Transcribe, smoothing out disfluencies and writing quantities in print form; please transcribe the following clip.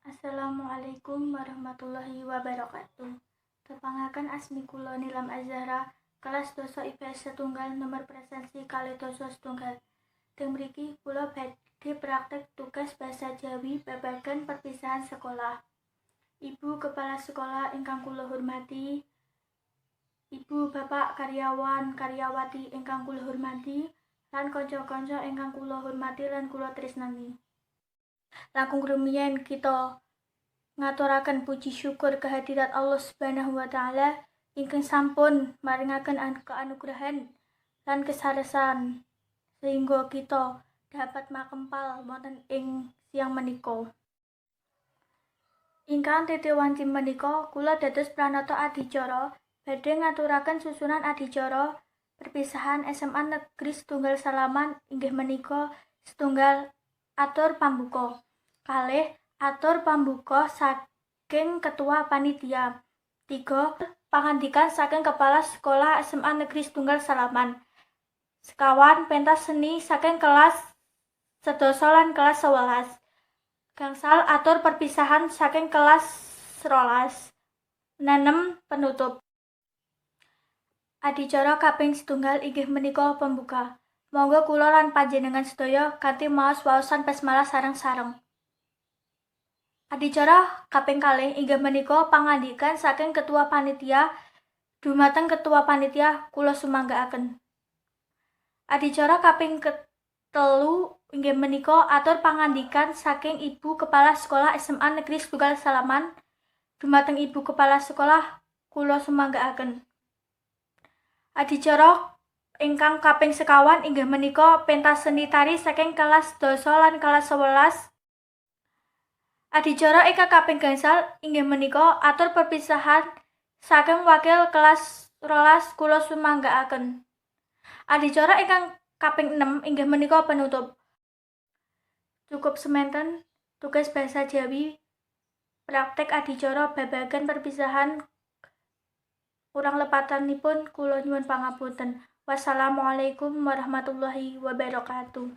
Assalamualaikum warahmatullahi wabarakatuh. Tepangaken asmi kula Nilam Azhara, kelas doso IPS setunggal nomor presensi kalih doso setunggal. Teng mriki kula badhe praktek tugas basa Jawi babagan perpisahan sekolah. Ibu kepala sekolah ingkang kula hormati, Ibu Bapak karyawan karyawati ingkang kula hormati, lan kanca-kanca ingkang kula hormati lan kula tresnani. Langkung rumiyin kita ngaturaken puji syukur kehadirat Allah Subhanahu wa taala ingkang sampun maringaken keanugrahan lan kesaresan sehingga kita dapat makempal wonten ing siang menika. Ingkang titih wanci menika kula dados pranata adicara badhe ngaturaken susunan adicara perpisahan SMA Negeri Setunggal Salaman inggih menika setunggal atur pambuka, kalih atur pambuka saking ketua panitia, 3 pangandikan saking kepala sekolah SMA Negeri Setunggal Salaman, sekawan pentas seni saking kelas sedasa lan kelas 11, gangsal atur perpisahan saking kelas 12, 6 penutup. Adicara kaping setunggal inggih menika pembuka. Monggo kula lan panjenengan sedaya kanthi maos waosan basmalah sareng-sareng. Adicara kaping kalih inggih menika pangandikan saking ketua panitia. Dumateng ketua panitia kula sumanggaaken. Adicara kaping ketelu inggih menika atur pangandikan saking Ibu Kepala Sekolah SMA Negeri Setunggal Salaman. Dumateng Ibu Kepala Sekolah kula sumanggaaken. Adicara ingkang kaping sekawan inggih menika pentas seni tari saking kelas 12 lan kelas 11. Adicara ingkang kaping gangsal inggih menika atur perpisahan saking wakil kelas 12 kula sumanggaaken. Adicara ingkang kaping 6 inggih menika penutup. Cukup semanten tugas basa Jawi praktek adicara babagan perpisahan. Kurang lepatanipun kula nyuwun pangapunten. Wassalamualaikum warahmatullahi wabarakatuh.